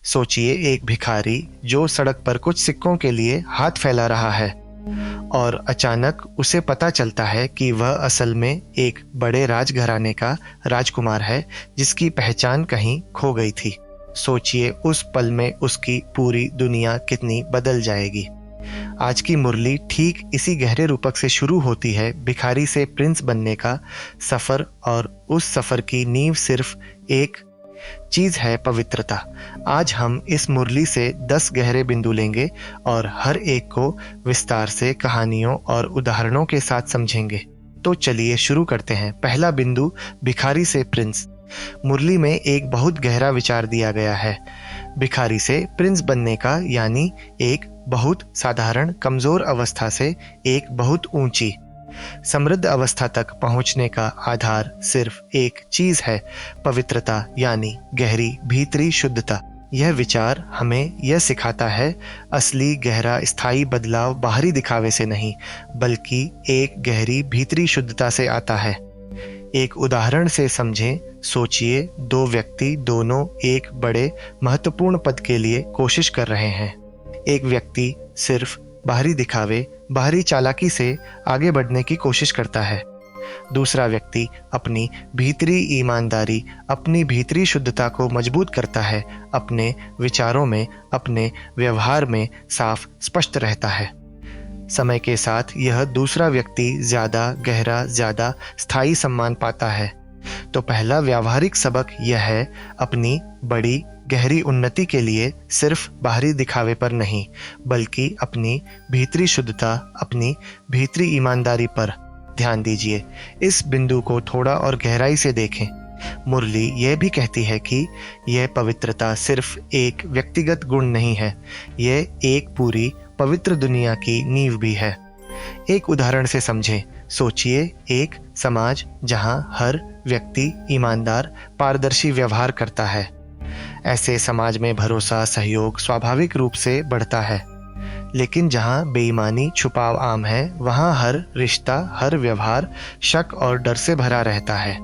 सोचिए एक भिखारी जो सड़क पर कुछ सिक्कों के लिए हाथ फैला रहा है और अचानक उसे पता चलता है कि वह असल में एक बड़े राजघराने का राजकुमार है जिसकी पहचान कहीं खो गई थी। सोचिए उस पल में उसकी पूरी दुनिया कितनी बदल जाएगी। आज की मुरली ठीक इसी गहरे रूपक से शुरू होती है, भिखारी से प्रिंस बनने का सफर, और उस सफर की नींव सिर्फ एक चीज है, पवित्रता। आज हम इस मुरली से 10 गहरे बिंदु लेंगे और हर एक को विस्तार से कहानियों और उदाहरणों के साथ समझेंगे। तो चलिए शुरू करते हैं। पहला बिंदु, भिखारी से प्रिंस। मुरली में एक बहुत गहरा विचार दिया गया है। भिखारी से प्रिंस बनने का यानी एक बहुत साधारण कमजोर अवस्था से एक बहुत ऊंची समृद्ध अवस्था तक पहुंचने का आधार सिर्फ एक चीज है, पवित्रता यानी गहरी भीतरी शुद्धता। यह विचार हमें यह सिखाता है, असली गहरा स्थायी बदलाव बाहरी दिखावे से नहीं बल्कि एक गहरी भीतरी शुद्धता से आता है। एक उदाहरण से समझें। सोचिए 2 व्यक्ति दोनों एक बड़े महत्वपूर्ण पद के लिए कोशिश कर रहे हैं। एक व्यक्ति सिर्फ बाहरी दिखावे, बाहरी चालाकी से आगे बढ़ने की कोशिश करता है। दूसरा व्यक्ति अपनी भीतरी ईमानदारी, अपनी भीतरी शुद्धता को मजबूत करता है, अपने विचारों में, अपने व्यवहार में साफ स्पष्ट रहता है। समय के साथ यह दूसरा व्यक्ति ज्यादा गहरा, ज्यादा स्थायी सम्मान पाता है। तो पहला व्यावहारिक सबक यह है, अपनी बड़ी गहरी उन्नति के लिए सिर्फ बाहरी दिखावे पर नहीं बल्कि अपनी भीतरी शुद्धता, अपनी भीतरी ईमानदारी पर ध्यान दीजिए। इस बिंदु को थोड़ा और गहराई से देखें। मुरली यह भी कहती है कि यह पवित्रता सिर्फ एक व्यक्तिगत गुण नहीं है, यह एक पूरी पवित्र दुनिया की नींव भी है। एक उदाहरण से समझें। सोचिए एक समाज जहां हर व्यक्ति ईमानदार, पारदर्शी व्यवहार करता है। ऐसे समाज में भरोसा, सहयोग स्वाभाविक रूप से बढ़ता है। लेकिन जहां बेईमानी, छुपाव आम है, वहां हर रिश्ता, हर व्यवहार शक और डर से भरा रहता है।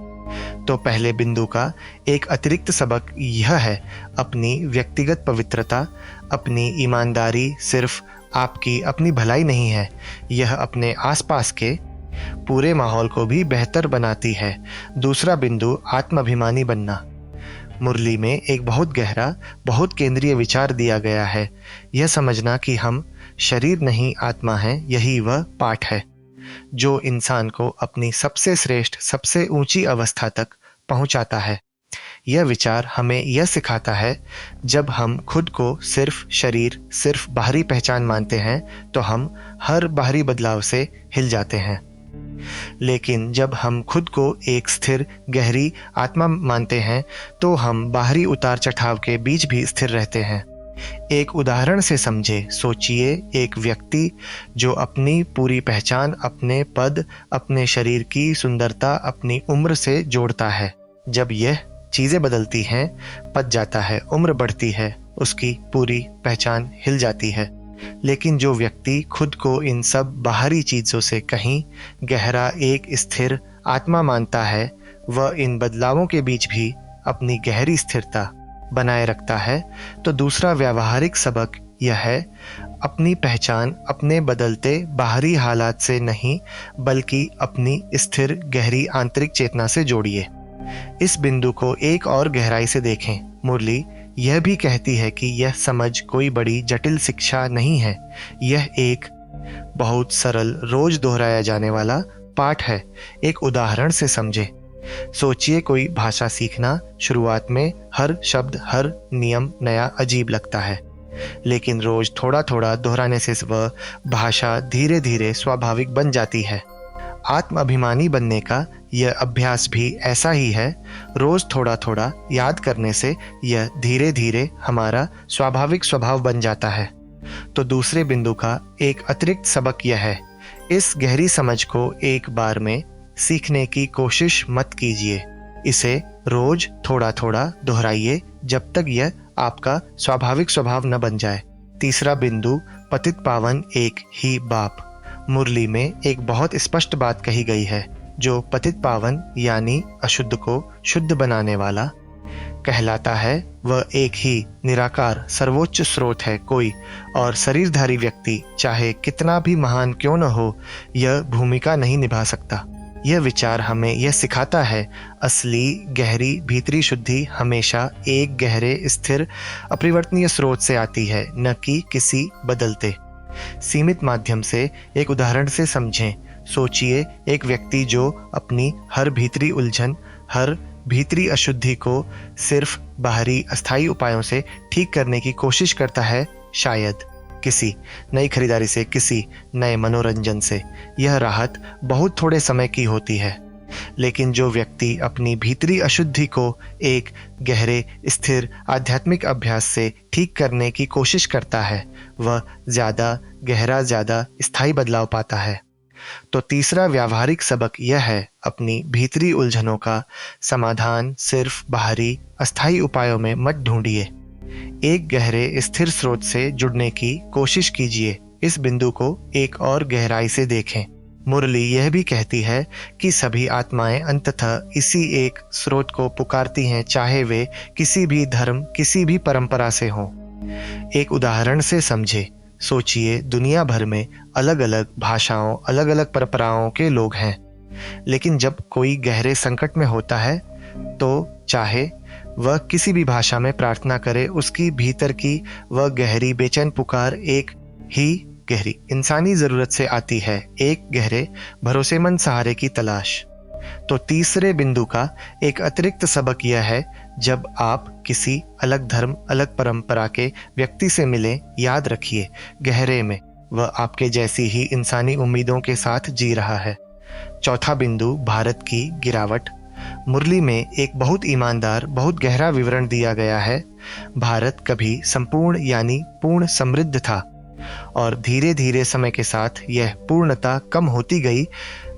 तो पहले बिंदु का एक अतिरिक्त सबक यह है, अपनी व्यक्तिगत पवित्रता, अपनी ईमानदारी सिर्फ आपकी अपनी भलाई नहीं है, यह अपने आसपास के पूरे माहौल को भी बेहतर बनाती है। दूसरा बिंदु, आत्माभिमानी बनना। मुरली में एक बहुत गहरा, बहुत केंद्रीय विचार दिया गया है। यह समझना कि हम शरीर नहीं आत्मा हैं, यही वह पाठ है जो इंसान को अपनी सबसे श्रेष्ठ, सबसे ऊंची अवस्था तक पहुंचाता है। यह विचार हमें यह सिखाता है, जब हम खुद को सिर्फ शरीर, सिर्फ बाहरी पहचान मानते हैं तो हम हर बाहरी बदलाव से हिल जाते हैं। लेकिन जब हम खुद को एक स्थिर, गहरी आत्मा मानते हैं तो हम बाहरी उतार चढ़ाव के बीच भी स्थिर रहते हैं। एक उदाहरण से समझे। सोचिए एक व्यक्ति जो अपनी पूरी पहचान अपने पद, अपने शरीर की सुंदरता, अपनी उम्र से जोड़ता है। जब यह चीजें बदलती हैं, पद जाता है, उम्र बढ़ती है, उसकी पूरी पहचान हिल जाती है। लेकिन जो व्यक्ति खुद को इन सब बाहरी चीजों से कहीं गहरा एक स्थिर आत्मा मानता है, वह इन बदलावों के बीच भी अपनी गहरी स्थिरता बनाए रखता है। तो दूसरा व्यावहारिक सबक यह है, अपनी पहचान अपने बदलते बाहरी हालात से नहीं बल्कि अपनी स्थिर, गहरी आंतरिक चेतना से जोड़िए। इस बिंदु को एक और गहराई से देखें। मुरली यह भी कहती है कि यह समझ कोई बड़ी जटिल शिक्षा नहीं है, यह एक बहुत सरल, रोज दोहराया जाने वाला पाठ है। एक उदाहरण से समझे। सोचिए कोई भाषा सीखना। शुरुआत में हर शब्द, हर नियम नया, अजीब लगता है, लेकिन रोज थोड़ा थोड़ा दोहराने से वह भाषा धीरे धीरे स्वाभाविक बन जाती है। आत्म अभिमानी बनने का यह अभ्यास भी ऐसा ही है। रोज थोड़ा थोड़ा याद करने से यह धीरे धीरे हमारा स्वाभाविक स्वभाव बन जाता है। तो दूसरे बिंदु का एक अतिरिक्त सबक यह है, इस गहरी समझ को एक बार में सीखने की कोशिश मत कीजिए। इसे रोज थोड़ा थोड़ा दोहराइए जब तक यह आपका स्वाभाविक स्वभाव न बन जाए। तीसरा बिंदु, पतित पावन एक ही बाप। मुरली में एक बहुत स्पष्ट बात कही गई है, जो पतित पावन यानी अशुद्ध को शुद्ध बनाने वाला, कहलाता है वह एक ही निराकार सर्वोच्च स्रोत है कोई, और शरीरधारी व्यक्ति चाहे कितना भी महान क्यों न हो, यह भूमिका नहीं निभा सकता। यह विचार हमें यह सिखाता है, असली गहरी भीतरी शुद्धि हमेशा एक गहरे स्थिर अपरिवर्तनीय स्रोत से आती है, न कि किसी बदलते सीमित माध्यम से। एक उदाहरण से समझें। सोचिए एक व्यक्ति जो अपनी हर भीतरी उलझन, हर भीतरी अशुद्धि को सिर्फ बाहरी अस्थायी उपायों से ठीक करने की कोशिश करता है, शायद किसी नई खरीदारी से, किसी नए मनोरंजन से। यह राहत बहुत थोड़े समय की होती है, लेकिन जो व्यक्ति अपनी भीतरी अशुद्धि को एक गहरे स्थिर आध्यात्मिक अभ्यास से ठीक करने की कोशिश करता है, वह ज़्यादा गहरा, ज़्यादा स्थायी बदलाव पाता है। तो तीसरा व्यावहारिक सबक यह है, अपनी भीतरी उलझनों का समाधान सिर्फ बाहरी अस्थायी उपायों में मत ढूंढिए। एक गहरे स्थिर स्रोत से जुड़ने की कोशिश कीजिए। इस बिंदु को एक और गहराई से देखें। मुरली यह भी कहती है कि सभी आत्माएं अंततः इसी एक स्रोत को पुकारती हैं, चाहे वे किसी भी धर्म, किसी भी परंपरा से हों। एक उदाहरण से समझे। सोचिए दुनिया भर में अलग अलग भाषाओं, अलग अलग परंपराओं के लोग हैं, लेकिन जब कोई गहरे संकट में होता है तो चाहे वह किसी भी भाषा में प्रार्थना करे, उसकी भीतर की वह गहरी बेचैन पुकार एक ही गहरी इंसानी जरूरत से आती है, एक गहरे भरोसेमंद सहारे की तलाश। तो तीसरे बिंदु का एक अतिरिक्त सबक यह है, जब आप किसी अलग धर्म, अलग परंपरा के व्यक्ति से मिलें, याद रखिए गहरे में वह आपके जैसी ही इंसानी उम्मीदों के साथ जी रहा है। चौथा बिंदु, भारत की गिरावट। मुरली में एक बहुत ईमानदार, बहुत गहरा विवरण दिया गया है। भारत कभी संपूर्ण यानी पूर्ण समृद्ध था, और धीरे धीरे समय के साथ यह पूर्णता कम होती गई,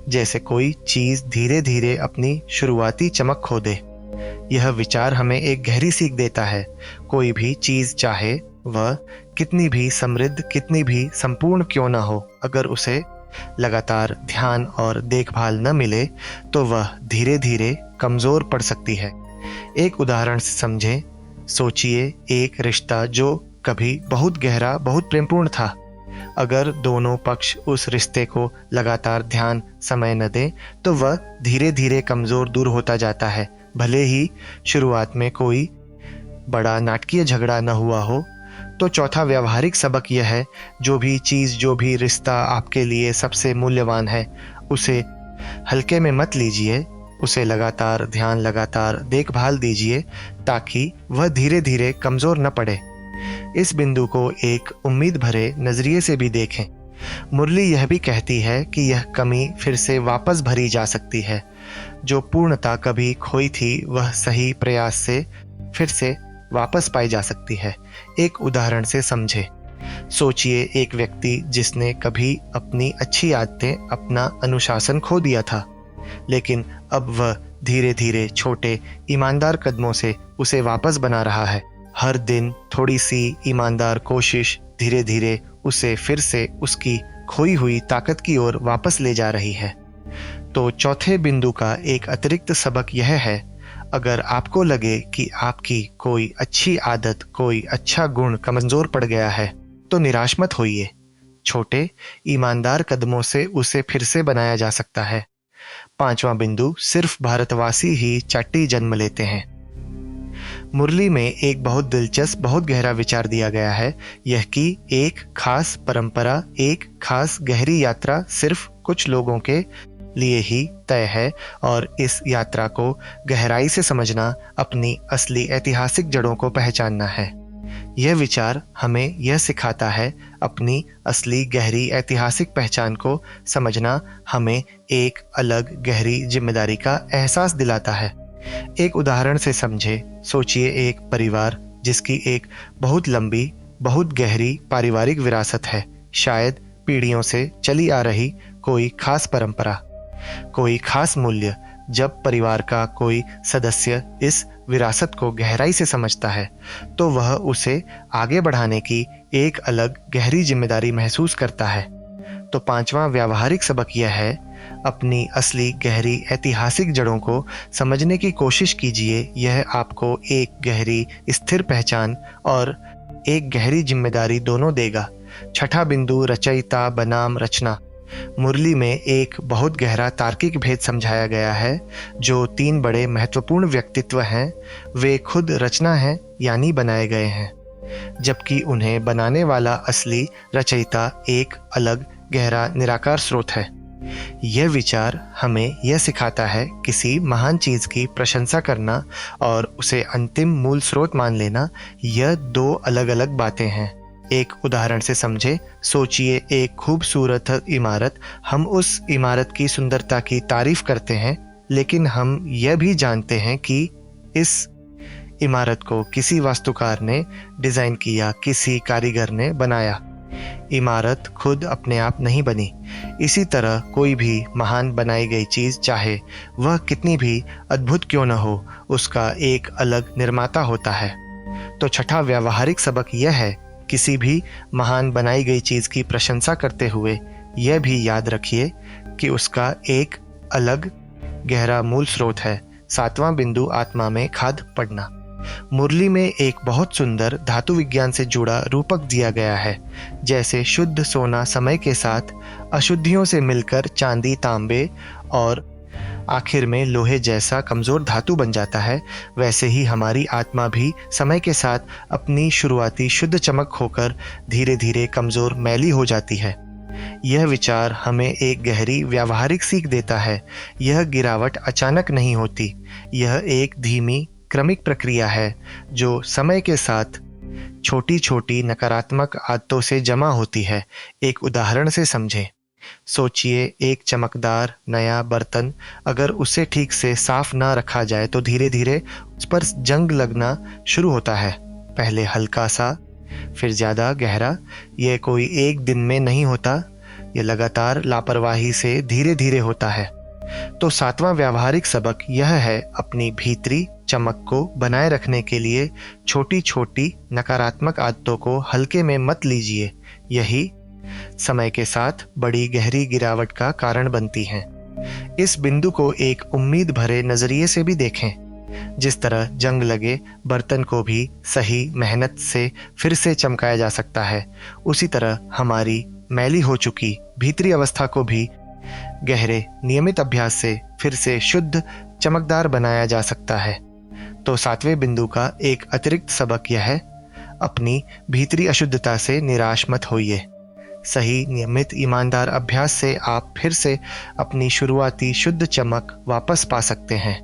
जैसे कोई चीज धीरे धीरे अपनी शुरुआती चमक खो दे। यह विचार हमें एक गहरी सीख देता है। कोई भी चीज, चाहे वह कितनी भी समृद्ध, कितनी भी संपूर्ण क्यों न हो, अगर उसे लगातार ध्यान और देखभाल न मिले तो वह धीरे धीरे कमजोर पड़ सकती है। एक उदाहरण से समझें। सोचिए एक रिश्ता जो कभी बहुत गहरा, बहुत प्रेमपूर्ण था। अगर दोनों पक्ष उस रिश्ते को लगातार ध्यान, समय न दें तो वह धीरे धीरे कमजोर, दूर होता जाता है। भले ही शुरुआत में कोई बड़ा नाटकीय झगड़ा न हुआ हो। तो चौथा व्यावहारिक सबक यह है, जो भी चीज़, जो भी रिश्ता आपके लिए सबसे मूल्यवान है, उसे हल्के में मत लीजिए। उसे लगातार ध्यान, लगातार देखभाल दीजिए, ताकि वह धीरे धीरे कमज़ोर न पड़े। इस बिंदु को एक उम्मीद भरे नज़रिए से भी देखें। मुरली यह भी कहती है कि यह कमी फिर से वापस भरी जा सकती है। जो पूर्णता कभी खोई थी, वह सही प्रयास से फिर से वापस पाई जा सकती है। एक उदाहरण से समझे। सोचिए एक व्यक्ति जिसने कभी अपनी अच्छी आदतें, अपना अनुशासन खो दिया था, लेकिन अब वह धीरे धीरे छोटे ईमानदार कदमों से उसे वापस बना रहा है। हर दिन थोड़ी सी ईमानदार कोशिश धीरे धीरे उसे फिर से उसकी खोई हुई ताकत की ओर वापस ले जा रही है। तो चौथे बिंदु का एक अतिरिक्त सबक यह है, अगर आपको लगे कि आपकी कोई अच्छी आदत, कोई अच्छा गुण कमजोर पड़ गया है, तो निराश मत होइए। छोटे ईमानदार कदमों से उसे फिर से बनाया जा सकता है। पांचवा बिंदु, सिर्फ भारतवासी ही चाट्टी जन्म लेते हैं। मुरली में एक बहुत दिलचस्प, बहुत गहरा विचार दिया गया है, यह कि एक खास परंपरा, एक खास गहरी यात्रा सिर्फ कुछ लोगों के लिए ही तय है, और इस यात्रा को गहराई से समझना अपनी असली ऐतिहासिक जड़ों को पहचानना है। यह विचार हमें यह सिखाता है, अपनी असली गहरी ऐतिहासिक पहचान को समझना हमें एक अलग गहरी जिम्मेदारी का एहसास दिलाता है। एक उदाहरण से समझे। सोचिए एक परिवार जिसकी एक बहुत लंबी, बहुत गहरी पारिवारिक विरासत है, शायद पीढ़ियों से चली आ रही कोई खास परंपरा, कोई खास मूल्य। जब परिवार का कोई सदस्य इस विरासत को गहराई से समझता है, तो वह उसे आगे बढ़ाने की एक अलग गहरी जिम्मेदारी महसूस करता है। तो पांचवा व्यावहारिक सबक यह है, अपनी असली गहरी ऐतिहासिक जड़ों को समझने की कोशिश कीजिए। यह आपको एक गहरी स्थिर पहचान और एक गहरी जिम्मेदारी दोनों देगा। छठा बिंदु रचयिता बनाम रचना। मुरली में एक बहुत गहरा तार्किक भेद समझाया गया है। जो 3 बड़े महत्वपूर्ण व्यक्तित्व हैं वे खुद रचना हैं यानी बनाए गए हैं, जबकि उन्हें बनाने वाला असली रचयिता एक अलग गहरा निराकार स्रोत है। यह विचार हमें यह सिखाता है किसी महान चीज की प्रशंसा करना और उसे अंतिम मूल स्रोत मान लेना, यह 2 अलग अलग बातें हैं। एक उदाहरण से समझे। सोचिए एक खूबसूरत इमारत। हम उस इमारत की सुंदरता की तारीफ करते हैं, लेकिन हम यह भी जानते हैं कि इस इमारत को किसी वास्तुकार ने डिजाइन किया, किसी कारीगर ने बनाया। इमारत खुद अपने आप नहीं बनी। इसी तरह कोई भी महान बनाई गई चीज, चाहे वह कितनी भी अद्भुत क्यों न हो, उसका एक अलग निर्माता होता है। तो छठा व्यावहारिक सबक यह है, किसी भी महान बनाई गई चीज की प्रशंसा करते हुए यह भी याद रखिए कि उसका एक अलग गहरा मूल स्रोत है। 7वां बिंदु आत्मा में खाद पड़ना। मुरली में एक बहुत सुंदर धातु विज्ञान से जुड़ा रूपक दिया गया है। जैसे शुद्ध सोना समय के साथ अशुद्धियों से मिलकर चांदी, तांबे और आखिर में लोहे जैसा कमजोर धातु बन जाता है, वैसे ही हमारी आत्मा भी समय के साथ अपनी शुरुआती शुद्ध चमक खोकर धीरे धीरे कमजोर, मैली हो जाती है। यह विचार हमें एक गहरी व्यावहारिक सीख देता है। यह गिरावट अचानक नहीं होती, यह एक धीमी क्रमिक प्रक्रिया है जो समय के साथ छोटी छोटी नकारात्मक आदतों से जमा होती है। एक उदाहरण से समझें। सोचिए एक चमकदार नया बर्तन, अगर उसे ठीक से साफ ना रखा जाए तो धीरे धीरे उस पर जंग लगना शुरू होता है। पहले हल्का सा, फिर ज्यादा गहरा। यह कोई एक दिन में नहीं होता, यह लगातार लापरवाही से धीरे धीरे होता है। तो 7वां व्यावहारिक सबक यह है, अपनी भीतरी चमक को बनाए रखने के लिए छोटी छोटी नकारात्मक आदतों को हल्के में मत लीजिए। यही समय के साथ बड़ी गहरी गिरावट का कारण बनती हैं। इस बिंदु को एक उम्मीद भरे नजरिए से भी देखें। जिस तरह जंग लगे बर्तन को भी सही मेहनत से फिर से चमकाया जा सकता है, उसी तरह हमारी मैली हो चुकी भीतरी अवस्था को भी गहरे नियमित अभ्यास से फिर से शुद्ध चमकदार बनाया जा सकता है। तो 7वें बिंदु का एक अतिरिक्त सबक यह है, अपनी भीतरी अशुद्धता से निराश मत होइए। सही नियमित ईमानदार अभ्यास से आप फिर से अपनी शुरुआती शुद्ध चमक वापस पा सकते हैं।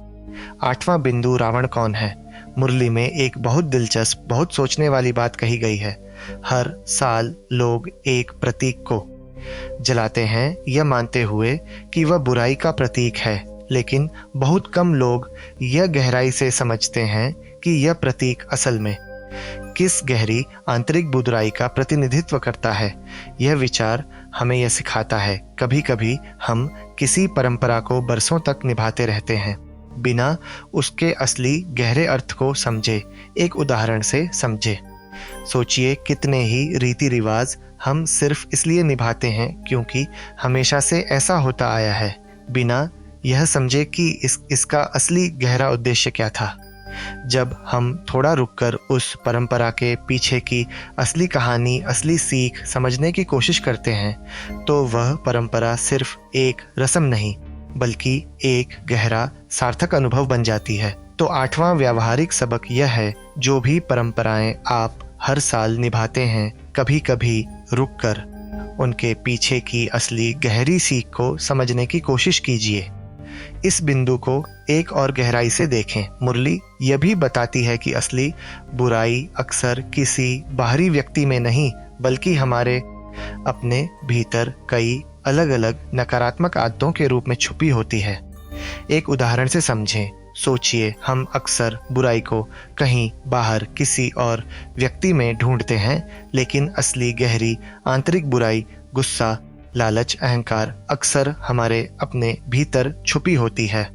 8वां बिंदु रावण कौन है। मुरली में एक बहुत दिलचस्प, बहुत सोचने वाली बात कही गई है। हर साल लोग एक प्रतीक को जलाते हैं यह मानते हुए कि वह बुराई का प्रतीक है, लेकिन बहुत कम लोग यह गहराई से समझते हैं कि यह प्रतीक असल में किस गहरी आंतरिक बुराई का प्रतिनिधित्व करता है। यह विचार हमें यह सिखाता है, कभी कभी हम किसी परंपरा को बरसों तक निभाते रहते हैं बिना उसके असली गहरे अर्थ को समझे। एक उदाहरण से समझे। सोचिए कितने ही रीति रिवाज हम सिर्फ इसलिए निभाते हैं क्योंकि हमेशा से ऐसा होता आया है, बिना यह समझे कि इसका असली गहरा उद्देश्य क्या था। जब हम थोड़ा रुककर उस परंपरा के पीछे की असली कहानी, असली सीख समझने की कोशिश करते हैं, तो वह परंपरा सिर्फ एक रस्म नहीं बल्कि एक गहरा सार्थक अनुभव बन जाती है। तो 8वां व्यावहारिक सबक यह है, जो भी परंपराएं आप हर साल निभाते हैं, कभी कभी रुककर उनके पीछे की असली गहरी सीख को समझने की कोशिश कीजिए। इस बिंदु को एक और गहराई से देखें। मुरली यह भी बताती है कि असली बुराई अक्सर किसी बाहरी व्यक्ति में नहीं बल्कि हमारे अपने भीतर कई अलग अलग नकारात्मक आदतों के रूप में छुपी होती है। एक उदाहरण से समझें। सोचिए हम अक्सर बुराई को कहीं बाहर किसी और व्यक्ति में ढूंढते हैं, लेकिन असली गहरी आंतरिक बुराई, गुस्सा, लालच, अहंकार अक्सर हमारे अपने भीतर छुपी होती है।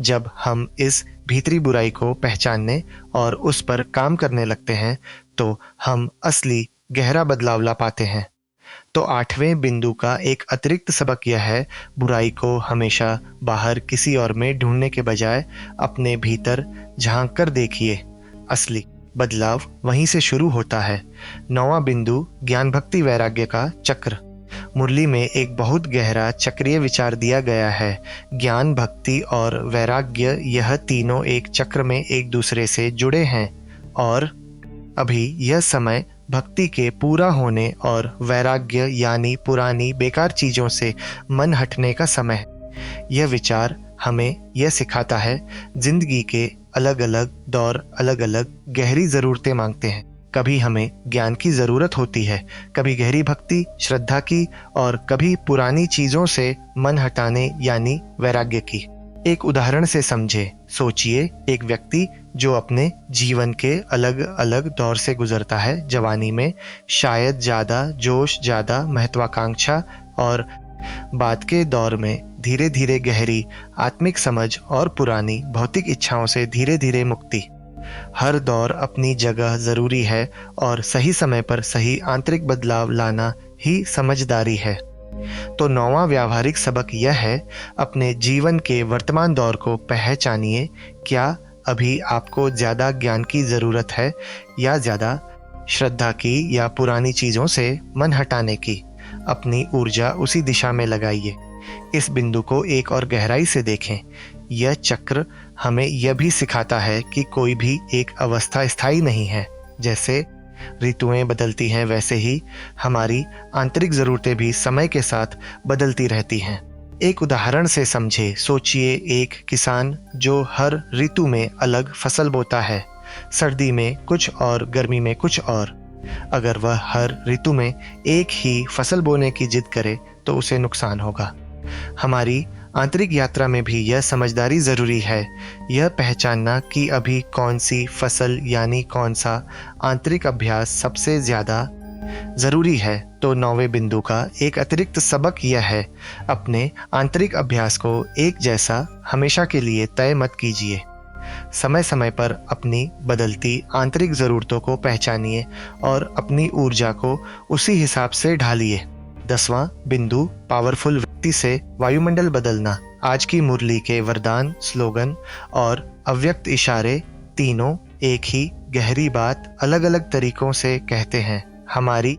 जब हम इस भीतरी बुराई को पहचानने और उस पर काम करने लगते हैं, तो हम असली गहरा बदलाव ला पाते हैं। तो 8वें बिंदु का एक अतिरिक्त सबक यह है, बुराई को हमेशा बाहर किसी और में ढूंढने के बजाय अपने भीतर झांक कर देखिए। असली बदलाव वहीं से शुरू होता है। 9वां बिंदु ज्ञान भक्ति वैराग्य का चक्र। मुरली में एक बहुत गहरा चक्रीय विचार दिया गया है। ज्ञान, भक्ति और वैराग्य, यह तीनों एक चक्र में एक दूसरे से जुड़े हैं और अभी यह समय भक्ति के पूरा होने और वैराग्य यानी पुरानी बेकार चीजों से मन हटने का समय है। यह विचार हमें यह सिखाता है, जिंदगी के अलग अलग दौर अलग अलग गहरी जरूरतें मांगते हैं। कभी हमें ज्ञान की जरूरत होती है, कभी गहरी भक्ति श्रद्धा की और कभी पुरानी चीजों से मन हटाने यानी वैराग्य की। एक उदाहरण से समझे। सोचिए एक व्यक्ति जो अपने जीवन के अलग अलग दौर से गुजरता है। जवानी में शायद ज्यादा जोश, ज्यादा महत्वाकांक्षा और बाद के दौर में धीरे धीरे गहरी आत्मिक समझ और पुरानी भौतिक इच्छाओं से धीरे धीरे मुक्ति। हर दौर अपनी जगह जरूरी है और सही समय पर सही आंतरिक बदलाव लाना ही समझदारी है। तो 9वां व्यावहारिक सबक यह है, अपने जीवन के वर्तमान दौर को पहचानिए। क्या अभी आपको ज्यादा ज्ञान की जरूरत है या ज्यादा श्रद्धा की या पुरानी चीजों से मन हटाने की? अपनी ऊर्जा उसी दिशा में लगाइए। इस बिंदु को एक और गहराई से देखें। यह चक्र हमें यह भी सिखाता है कि कोई भी एक अवस्था स्थायी नहीं है। जैसे ऋतुएं बदलती हैं, वैसे ही हमारी आंतरिक जरूरतें भी समय के साथ बदलती रहती हैं। एक उदाहरण से समझे। सोचिए एक किसान जो हर ऋतु में अलग फसल बोता है, सर्दी में कुछ और गर्मी में कुछ और। अगर वह हर ऋतु में एक ही फसल बोने की जिद करे तो उसे नुकसान होगा। हमारी आंतरिक यात्रा में भी यह समझदारी जरूरी है, यह पहचानना कि अभी कौन सी फसल यानी कौन सा आंतरिक अभ्यास सबसे ज्यादा जरूरी है। तो 9वें बिंदु का एक अतिरिक्त सबक यह है, अपने आंतरिक अभ्यास को एक जैसा हमेशा के लिए तय मत कीजिए। समय समय पर अपनी बदलती आंतरिक जरूरतों को पहचानिए और अपनी ऊर्जा को उसी हिसाब से ढालिए। 10वां बिंदु पावरफुल व्यक्ति से वायुमंडल बदलना। आज की मुरली के वरदान, स्लोगन और अव्यक्त इशारे तीनों एक ही गहरी बात अलग अलग तरीकों से कहते हैं। हमारी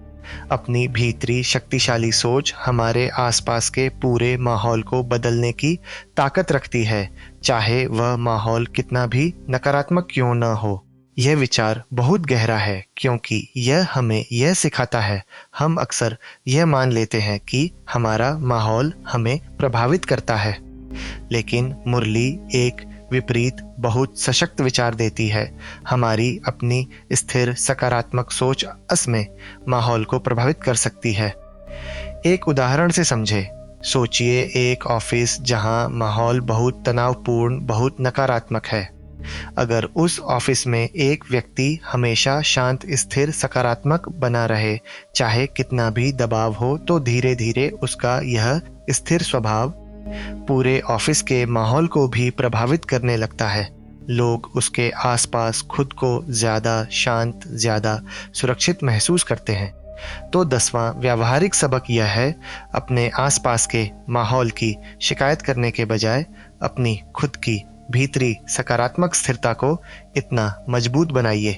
अपनी भीतरी शक्तिशाली सोच हमारे आसपास के पूरे माहौल को बदलने की ताकत रखती है, चाहे वह माहौल कितना भी नकारात्मक क्यों न हो। यह विचार बहुत गहरा है क्योंकि यह हमें यह सिखाता है, हम अक्सर यह मान लेते हैं कि हमारा माहौल हमें प्रभावित करता है, लेकिन मुरली एक विपरीत बहुत सशक्त विचार देती है। हमारी अपनी स्थिर सकारात्मक सोच असमय माहौल को प्रभावित कर सकती है। एक उदाहरण से समझे। सोचिए एक ऑफिस जहां माहौल बहुत तनावपूर्ण, बहुत नकारात्मक है। अगर उस ऑफिस में एक व्यक्ति हमेशा शांत, स्थिर, सकारात्मक बना रहे, चाहे कितना भी दबाव हो, तो धीरे धीरे उसका यह स्थिर स्वभाव पूरे ऑफिस के माहौल को भी प्रभावित करने लगता है। लोग उसके आसपास खुद को ज्यादा शांत, ज्यादा सुरक्षित महसूस करते हैं। तो 10वां व्यावहारिक सबक यह है, अपने आसपास के माहौल की शिकायत करने के बजाय अपनी खुद की भीतरी सकारात्मक स्थिरता को इतना मजबूत बनाइए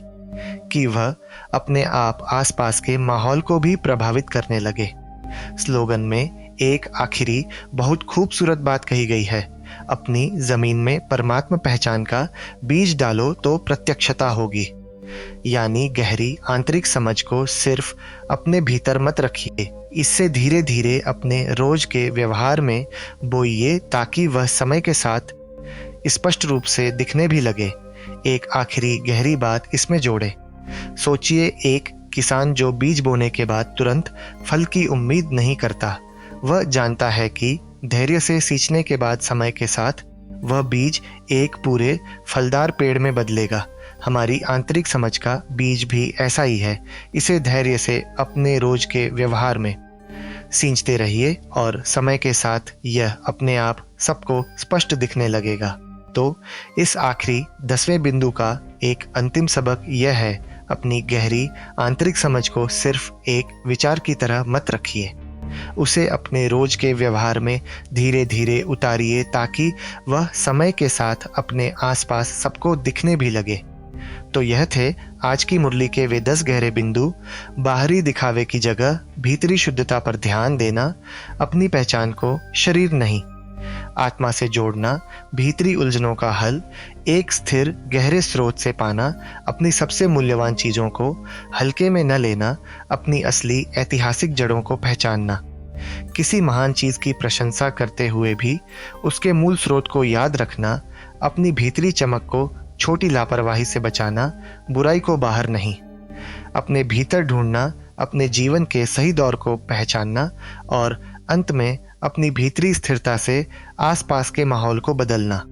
कि वह अपने आप आसपास के माहौल को भी प्रभावित करने लगे। स्लोगन में एक आखिरी बहुत खूबसूरत बात कही गई है, अपनी जमीन में परमात्मा पहचान का बीज डालो तो प्रत्यक्षता होगी। यानी गहरी आंतरिक समझ को सिर्फ अपने भीतर मत रखिए, इससे धीरे धीरे अपने रोज के व्यवहार में बोइए ताकि वह समय के साथ स्पष्ट रूप से दिखने भी लगे। एक आखिरी गहरी बात इसमें जोड़े। सोचिए एक किसान जो बीज बोने के बाद तुरंत फल की उम्मीद नहीं करता। वह जानता है कि धैर्य से सींचने के बाद समय के साथ वह बीज एक पूरे फलदार पेड़ में बदलेगा। हमारी आंतरिक समझ का बीज भी ऐसा ही है। इसे धैर्य से अपने रोज के व्यवहार में सींचते रहिए और समय के साथ यह अपने आप सबको स्पष्ट दिखने लगेगा। तो इस आखिरी 10वें बिंदु का एक अंतिम सबक यह है, अपनी गहरी आंतरिक समझ को सिर्फ एक विचार की तरह मत रखिए। उसे अपने रोज के व्यवहार में धीरे धीरे उतारिए ताकि वह समय के साथ अपने आसपास सबको दिखने भी लगे। तो यह थे आज की मुरली के वे 10 गहरे बिंदु। बाहरी दिखावे की जगह भीतरी शुद्धता पर ध्यान देना, अपनी पहचान को शरीर नहीं आत्मा से जोड़ना, भीतरी उलझनों का हल, एक स्थिर गहरे स्रोत से पाना, अपनी सबसे मूल्यवान चीजों को हल्के में न लेना, अपनी असली ऐतिहासिक जड़ों को पहचानना, किसी महान चीज की प्रशंसा करते हुए भी उसके मूल स्रोत को याद रखना, अपनी भीतरी चमक को छोटी लापरवाही से बचाना, बुराई को बाहर नहीं, अपने भीतर ढूंढना, अपने जीवन के सही दौर को पहचानना और अंत में अपनी भीतरी स्थिरता से आसपास के माहौल को बदलना।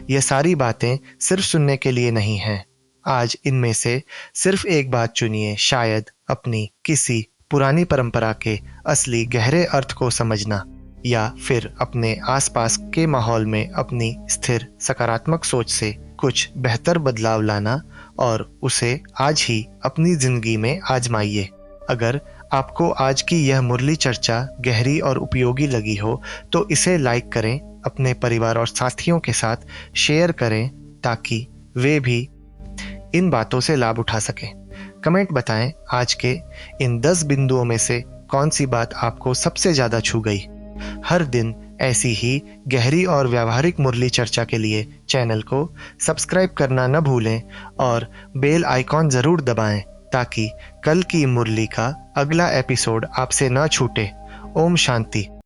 यह सारी बातें सिर्फ सुनने के लिए नहीं हैं। आज इनमें से सिर्फ एक बात चुनिए, शायद अपनी किसी पुरानी परंपरा के असली गहरे अर्थ को समझना, या फिर अपने आसपास के माहौल में अपनी स्थिर सकारात्मक सोच से कुछ बेहतर बदलाव लाना और उसे आज ही अपनी जिंदगी में आजमाइए। अगर आपको आज की यह मुरली चर्चा गहरी और उपयोगी लगी हो तो इसे लाइक करें, अपने परिवार और साथियों के साथ शेयर करें ताकि वे भी इन बातों से लाभ उठा सकें। कमेंट बताएं आज के इन 10 बिंदुओं में से कौन सी बात आपको सबसे ज़्यादा छू गई। हर दिन ऐसी ही गहरी और व्यावहारिक मुरली चर्चा के लिए चैनल को सब्सक्राइब करना न भूलें और बेल आइकॉन ज़रूर दबाएं ताकि कल की मुरली का अगला एपिसोड आपसे न छूटे। ओम शांति।